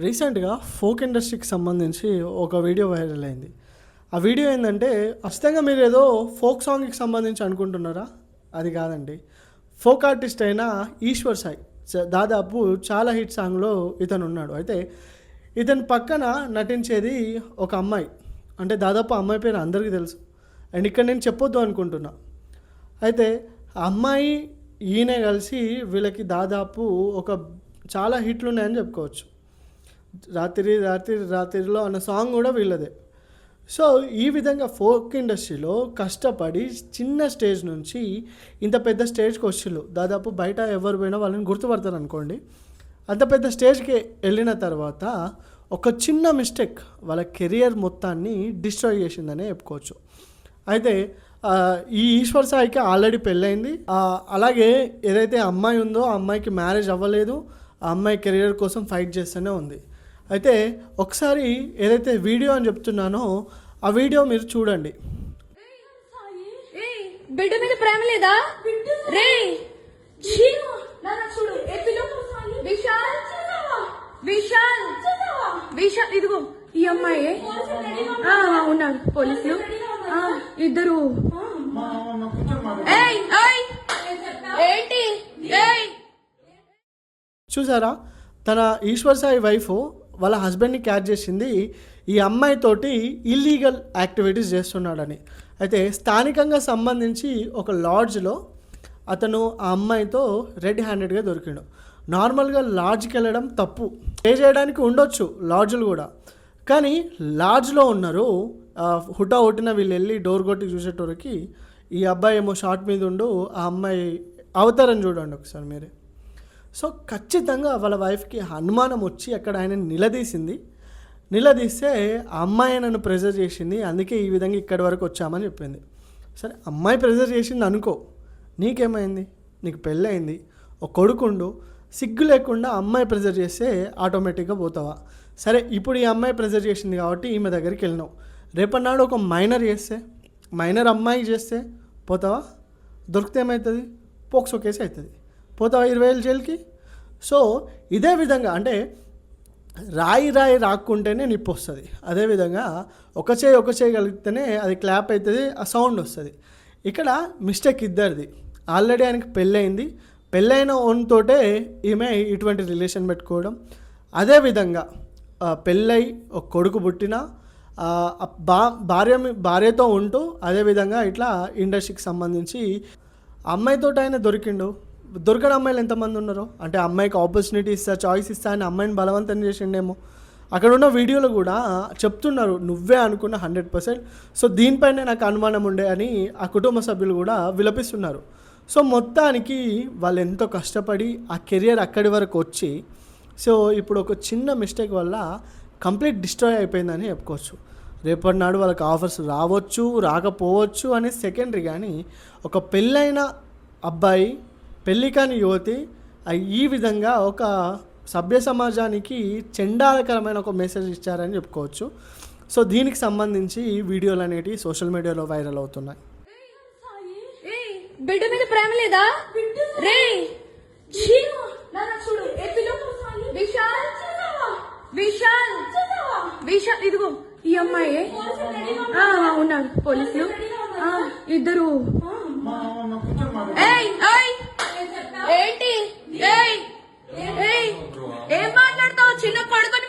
రీసెంట్గా ఫోక్ ఇండస్ట్రీకి సంబంధించి ఒక వీడియో వైరల్ అయింది. ఆ వీడియో ఏంటంటే ఖచ్చితంగా మీరు ఏదో ఫోక్ సాంగ్కి సంబంధించి అనుకుంటున్నారా? అది కాదండి. ఫోక్ ఆర్టిస్ట్ అయిన ఈశ్వర్ సాయి దాదాపు చాలా హిట్ సాంగ్లో ఇతను ఉన్నాడు. అయితే ఇతని పక్కన నటించేది ఒక అమ్మాయి. అంటే దాదాపు ఆ అమ్మాయి పేరు అందరికీ తెలుసు. అండ్ ఇక్కడ నేను చెప్పొద్దు అనుకుంటున్నా. అయితే ఆ అమ్మాయి ఈయనే కలిసి వీళ్ళకి దాదాపు ఒక చాలా హిట్లు ఉన్నాయని చెప్పుకోవచ్చు. రాత్రి రాత్రి రాత్రిలో అన్న సాంగ్ కూడా వీళ్ళదే. సో ఈ విధంగా ఫోక్ ఇండస్ట్రీలో కష్టపడి చిన్న స్టేజ్ నుంచి ఇంత పెద్ద స్టేజ్కి వచ్చిళ్ళు. దాదాపు బయట ఎవరు పోయినా వాళ్ళని గుర్తుపడతారు అనుకోండి. అంత పెద్ద స్టేజ్కి వెళ్ళిన తర్వాత ఒక చిన్న మిస్టేక్ వాళ్ళ కెరియర్ మొత్తాన్ని డిస్ట్రాయ్ చేసిందనే చెప్పుకోవచ్చు. అయితే ఈ ఈశ్వర్ సాయికి ఆల్రెడీ పెళ్ళైంది. అలాగే ఏదైతే అమ్మాయి ఉందో ఆ అమ్మాయికి మ్యారేజ్ అవ్వలేదు. ఆ అమ్మాయి కెరియర్ కోసం ఫైట్ చేస్తూనే ఉంది. అయితే ఒకసారి ఏదైతే వీడియో అని చెప్తున్నానో ఆ వీడియో మీరు చూడండి. బిడ్డ మీద ప్రేమ లేదా రే? విశాల్ విశాల్ విశాల్ ఇదిగో ఈ అమ్మాయి ఉన్నారు పోలీసులు ఇద్దరు. ఏంటి చూసారా? తన ఈశ్వర్ సాయి వైఫ్ వాళ్ళ హస్బెండ్ని క్యాచ్ చేసింది ఈ అమ్మాయితోటి ఇల్లీగల్ యాక్టివిటీస్ చేస్తున్నాడని. అయితే స్థానికంగా సంబంధించి ఒక లాడ్జ్లో అతను ఆ అమ్మాయితో రెడ్ హ్యాండెడ్గా దొరికాడు. నార్మల్గా లాడ్జ్కి వెళ్ళడం తప్పు, స్టే చేయడానికి ఉండొచ్చు లాడ్జ్లు కూడా, కానీ లాడ్జ్లో ఉన్నారు. హుటా హుట్టిన వీళ్ళు వెళ్ళి డోర్ కొట్టి చూసేటోరికి ఈ అబ్బాయి ఏమో షార్ట్ మీద ఉండు, ఆ అమ్మాయి అవతారం చూడండి ఒకసారి మీరే. సో ఖచ్చితంగా వాళ్ళ వైఫ్కి అనుమానం వచ్చి అక్కడ ఆయన నిలదీస్తే ఆ అమ్మాయి నన్ను ప్రెజర్ చేసింది, అందుకే ఈ విధంగా ఇక్కడి వరకు వచ్చామని చెప్పింది. సరే అమ్మాయి ప్రెజర్ చేసింది అనుకో, నీకేమైంది? నీకు పెళ్ళయింది, ఒక కొడుకుండు, సిగ్గు లేకుండా అమ్మాయి ప్రెజర్ చేస్తే ఆటోమేటిక్గా పోతావా? సరే ఇప్పుడు ఈ అమ్మాయి ప్రెజర్ చేసింది కాబట్టి ఈమె దగ్గరికి వెళ్ళినావు. రేపన్నాడు ఒక మైనర్ అమ్మాయి చేస్తే పోతావా? దొరికితే ఏమవుతుంది? పోక్సో కేసు అవుతుంది. పోతావా 20 ఏళ్ళ జైలుకి? సో ఇదే విధంగా అంటే రాయి రాక్కుంటేనే నిప్పు వస్తుంది. అదేవిధంగా ఒక చేయి కలిగితేనే అది క్లాప్ అవుతుంది, ఆ సౌండ్ వస్తుంది. ఇక్కడ మిస్టేక్ ఇద్దరిది. ఆల్రెడీ ఆయనకి పెళ్ళైన ఓన్తోటే ఈమె ఇటువంటి రిలేషన్ పెట్టుకోవడం. అదేవిధంగా పెళ్ళై ఒక కొడుకు పుట్టిన భార్యతో ఉంటూ అదేవిధంగా ఇట్లా ఇండస్ట్రీకి సంబంధించి అమ్మాయితో ఆయన దొరకని అమ్మాయిలు ఎంతమంది ఉన్నారో. అంటే అమ్మాయికి ఆపర్చునిటీ ఇస్తా, చాయిస్ ఇస్తా అని అమ్మాయిని బలవంతం చేసిండేమో. అక్కడ ఉన్న వీడియోలు కూడా చెప్తున్నారు నువ్వే అనుకున్న 100%. సో దీనిపైనే నాకు అనుమానం ఉండే అని ఆ కుటుంబ సభ్యులు కూడా విలపిస్తున్నారు. సో మొత్తానికి వాళ్ళు ఎంతో కష్టపడి ఆ కెరియర్ అక్కడి వరకు వచ్చి సో ఇప్పుడు ఒక చిన్న మిస్టేక్ వల్ల కంప్లీట్ డిస్ట్రాయ్ అయిపోయిందని చెప్పుకోవచ్చు. రేపటి నాడు వాళ్ళకి ఆఫర్స్ రావచ్చు రాకపోవచ్చు అనే సెకండరీ, కానీ ఒక పెళ్ళైన అబ్బాయి పెళ్ళి కాని యువతి ఈ విధంగా ఒక సభ్య సమాజానికి చండాలకరమైన ఒక మెసేజ్ ఇచ్చారని చెప్పుకోవచ్చు. సో దీనికి సంబంధించి ఈ వీడియోలు అనేటివి సోషల్ మీడియాలో వైరల్ అవుతున్నాయి. బిడ్డ మీద ప్రేమ లేదా రే? విశాల్ విశాల్ విశాల్ ఇదిగో ఈ అమ్మాయి ఉన్నారు పోలీసులు ఇద్దరు. ఏంటి ఏం మాట్లాడతావు? చిన్న కొడుకుని